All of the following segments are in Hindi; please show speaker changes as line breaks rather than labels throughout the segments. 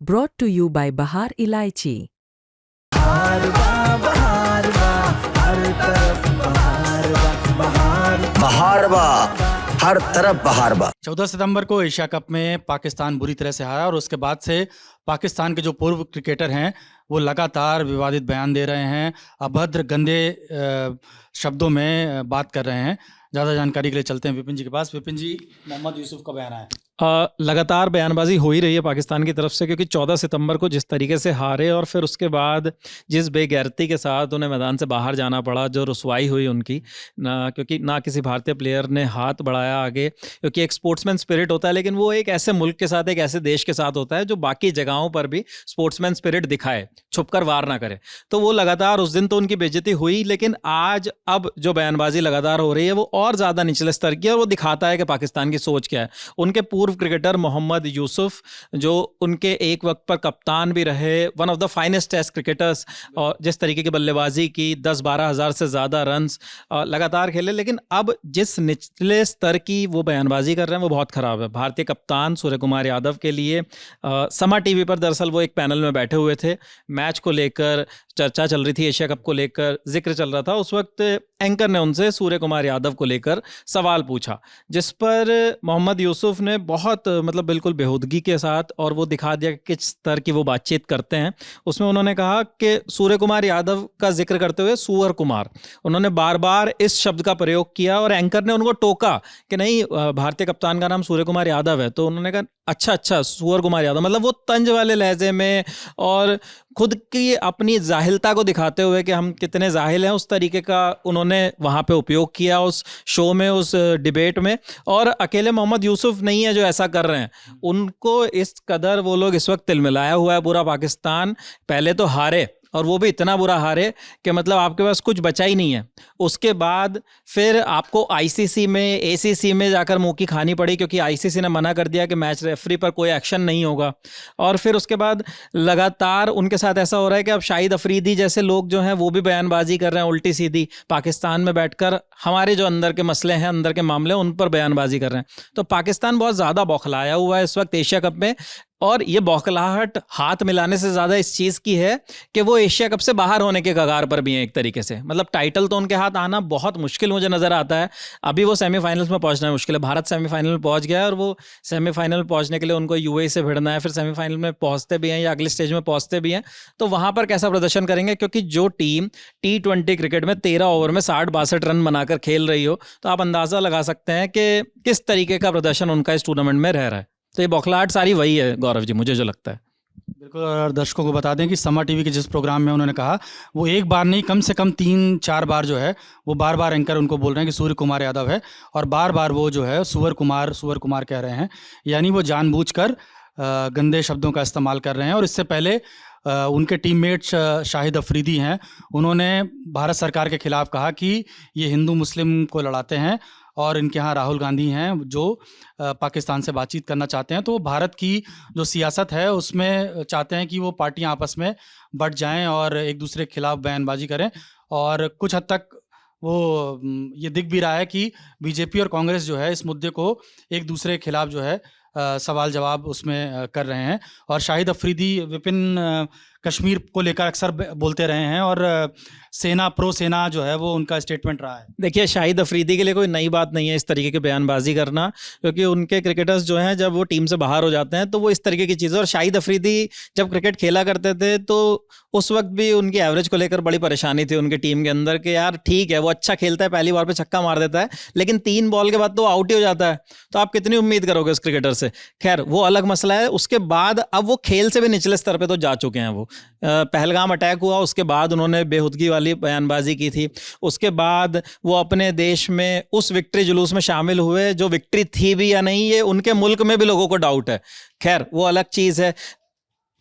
Brought to you by Bahar Ilaichi.
बहारवा, हर तरफ बहारवा।
14 सितंबर को एशिया कप में पाकिस्तान बुरी तरह से हारा और उसके बाद से पाकिस्तान के जो पूर्व क्रिकेटर हैं वो लगातार विवादित बयान दे रहे हैं, अभद्र गंदे शब्दों में बात कर रहे हैं। ज़्यादा जानकारी के लिए चलते हैं विपिन जी के पास। विपिन जी, मोहम्मद यूसुफ का बयान आया।
लगातार बयानबाजी हो ही रही है पाकिस्तान की तरफ से, क्योंकि 14 सितंबर को जिस तरीके से हारे और फिर उसके बाद जिस बेगैरती के साथ उन्हें मैदान से बाहर जाना पड़ा, जो रुसवाई हुई उनकी क्योंकि ना किसी भारतीय प्लेयर ने हाथ बढ़ाया आगे, क्योंकि एक स्पोर्ट्समैन स्पिरिट होता है, लेकिन वो एक ऐसे मुल्क के साथ, एक ऐसे देश के साथ होता है जो बाकी जगहों पर भी स्पोर्ट्समैन स्पिरिट दिखाए, छुपकर वार ना करे। तो वो लगातार उस दिन तो उनकी बेइज्जती हुई, लेकिन आज अब जो बयानबाजी लगातार हो रही है वो और ज़्यादा निचले स्तर की है और वो दिखाता है कि पाकिस्तान की सोच क्या है। उनके पूर्व क्रिकेटर मोहम्मद यूसुफ, जो उनके एक वक्त पर कप्तान भी रहे, one of the finest test cricketers, और जिस तरीके की बल्लेबाजी की, 10-12 हज़ार से ज़्यादा रन्स लगातार खेले, लेकिन अब जिस निचले स्तर की वो बयानबाजी कर रहे हैं वो बहुत ख़राब है। भारतीय कप्तान सूर्य कुमार यादव के लिए समा टीवी पर दरअसल वो एक पैनल में बैठे हुए थे, मैच को लेकर चर्चा चल रही थी, एशिया कप को लेकर जिक्र चल रहा था। उस वक्त एंकर ने उनसे सूर्य कुमार यादव को लेकर सवाल पूछा, जिस पर मोहम्मद यूसुफ ने बहुत बिल्कुल बेहूदगी के साथ, और वो दिखा दिया कि किस स्तर की वो बातचीत करते हैं। उसमें उन्होंने कहा कि सूर्य कुमार यादव का जिक्र करते हुए सूअर कुमार, उन्होंने बार बार इस शब्द का प्रयोग किया और एंकर ने उनको टोका कि नहीं, भारतीय कप्तान का नाम सूर्य कुमार यादव है। तो उन्होंने कहा अच्छा सूअर कुमार यादव, मतलब वो तंज वाले लहजे में और खुद की अपनी जाहिलता को दिखाते हुए कि हम कितने जाहिल हैं, उस तरीके का उन्होंने वहाँ पे उपयोग किया उस शो में, उस डिबेट में। और अकेले मोहम्मद यूसुफ नहीं है जो ऐसा कर रहे हैं, उनको इस कदर वो लोग इस वक्त तिलमिलाया हुआ है पूरा पाकिस्तान। पहले तो हारे, और वो भी इतना बुरा हारे कि आपके पास कुछ बचा ही नहीं है। उसके बाद फिर आपको आईसीसी में, एसीसी में जाकर मुंह की खानी पड़ी, क्योंकि आईसीसी ने मना कर दिया कि मैच रेफरी पर कोई एक्शन नहीं होगा। और फिर उसके बाद लगातार उनके साथ ऐसा हो रहा है कि अब शाहिद अफरीदी जैसे लोग जो हैं वो भी बयानबाजी कर रहे हैं उल्टी सीधी, पाकिस्तान में बैठकर हमारे जो अंदर के मसले हैं, अंदर के मामले, उन पर बयानबाजी कर रहे हैं। तो पाकिस्तान बहुत ज़्यादा बौखलाया हुआ है इस वक्त एशिया कप में, और ये बौखलाहट हाथ मिलाने से ज़्यादा इस चीज़ की है कि वो एशिया कप से बाहर होने के कगार पर भी हैं एक तरीके से। टाइटल तो उनके हाथ आना बहुत मुश्किल मुझे नज़र आता है। अभी वो सेमीफाइनल्स में पहुंचना मुश्किल है। भारत सेमीफाइनल में पहुंच गया है और वो सेमीफाइनल में पहुंचने के लिए उनको यूएई से भिड़ना है, फिर सेमीफाइनल में पहुंचते भी हैं या अगले स्टेज में पहुंचते भी हैं, तो वहाँ पर कैसा प्रदर्शन करेंगे। क्योंकि जो टीम T20 क्रिकेट में 13 ओवर में 60-62 रन बनाकर खेल रही हो, तो आप अंदाज़ा लगा सकते हैं कि किस तरीके का प्रदर्शन उनका इस टूर्नामेंट में रह रहा है। तो ये बौखलाहट सारी वही है गौरव जी, मुझे जो लगता है।
बिल्कुल, और दर्शकों को बता दें कि समा टीवी के जिस प्रोग्राम में उन्होंने कहा, वो एक बार नहीं, कम से कम 3-4 बार जो है वो बार बार एंकर उनको बोल रहे हैं कि सूर्य कुमार यादव है, और बार बार वो जो है सूअर कुमार कह रहे हैं। यानी वो जानबूझकर गंदे शब्दों का इस्तेमाल कर रहे हैं। और इससे पहले उनके टीममेट शाहिद अफरीदी हैं, उन्होंने भारत सरकार के खिलाफ कहा कि ये हिंदू मुस्लिम को लड़ाते हैं, और इनके यहाँ राहुल गांधी हैं जो पाकिस्तान से बातचीत करना चाहते हैं। तो भारत की जो सियासत है उसमें चाहते हैं कि वो पार्टियां आपस में बट जाएं और एक दूसरे के खिलाफ बयानबाजी करें। और कुछ हद तक वो ये दिख भी रहा है कि बीजेपी और कांग्रेस जो है इस मुद्दे को एक दूसरे के खिलाफ जो है सवाल जवाब उसमें कर रहे हैं। और शाहिद अफरीदी विपिन कश्मीर को लेकर अक्सर बोलते रहे हैं, और सेना प्रो सेना जो है वो उनका स्टेटमेंट रहा है।
देखिए, शाहिद अफरीदी के लिए कोई नई बात नहीं है इस तरीके की बयानबाजी करना, क्योंकि उनके क्रिकेटर्स जो हैं जब वो टीम से बाहर हो जाते हैं तो वो इस तरीके की चीज़ें। और शाहिद अफरीदी जब क्रिकेट खेला करते थे तो उस वक्त भी उनकी एवरेज को लेकर बड़ी परेशानी थी उनकी टीम के अंदर कि यार ठीक है, वो अच्छा खेलता है, पहली बार पे छक्का मार देता है, लेकिन 3 बॉल के बाद तो आउट ही हो जाता है। तो आप कितनी उम्मीद करोगे उस क्रिकेटर से। खैर, वो अलग मसला है। उसके बाद अब वो खेल से भी निचले स्तर पर तो जा चुके हैं। वो पहलगाम अटैक हुआ, उसके बाद उन्होंने बेहुदगी वाली बयानबाजी की थी। उसके बाद वो अपने देश में उस विक्ट्री जुलूस में शामिल हुए जो विक्ट्री थी भी या नहीं, ये उनके मुल्क में भी लोगों को डाउट है। खैर, वो अलग चीज़ है।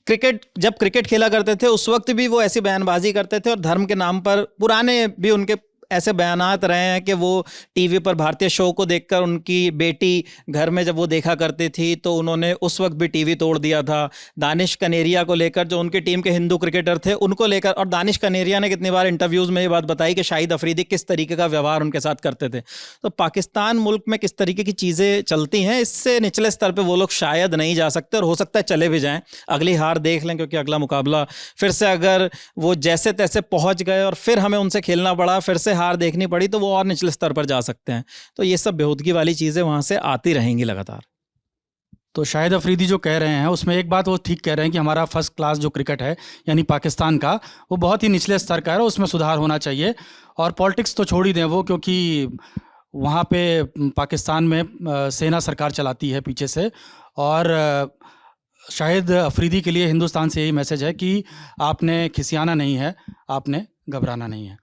जब क्रिकेट खेला करते थे उस वक्त भी वो ऐसी बयानबाजी करते थे, और धर्म के नाम पर पुराने भी उनके ऐसे बयानात रहे हैं कि वो टीवी पर भारतीय शो को देखकर उनकी बेटी घर में जब वो देखा करती थी तो उन्होंने उस वक्त भी टीवी तोड़ दिया था। दानिश कनेरिया को लेकर, जो उनकी टीम के हिंदू क्रिकेटर थे, उनको लेकर, और दानिश कनेरिया ने कितनी बार इंटरव्यूज़ में ये बात बताई कि शाहिद अफरीदी किस तरीके का व्यवहार उनके साथ करते थे। तो पाकिस्तान मुल्क में किस तरीके की चीज़ें चलती हैं, इससे निचले स्तर पर वो लोग शायद नहीं जा सकते, और हो सकता है चले भी जाएँ, अगली हार देख लें, क्योंकि अगला मुकाबला फिर से अगर वो जैसे तैसे पहुंच गए और फिर हमें उनसे खेलना पड़ा, फिर से हार देखनी पड़ी, तो वो और निचले स्तर पर जा सकते हैं। तो ये सब बेहूदगी वाली चीज़ें वहाँ से आती रहेंगी लगातार।
तो शाहिद अफरीदी जो कह रहे हैं उसमें एक बात वो ठीक कह रहे हैं कि हमारा फर्स्ट क्लास जो क्रिकेट है यानी पाकिस्तान का, वो बहुत ही निचले स्तर का है, उसमें सुधार होना चाहिए। और पॉलिटिक्स तो छोड़ ही दें वो, क्योंकि वहाँ पे पाकिस्तान में सेना सरकार चलाती है पीछे से। और शाहिद अफरीदी के लिए हिंदुस्तान से यही मैसेज है कि आपने खिसियाना नहीं है, आपने घबराना नहीं है।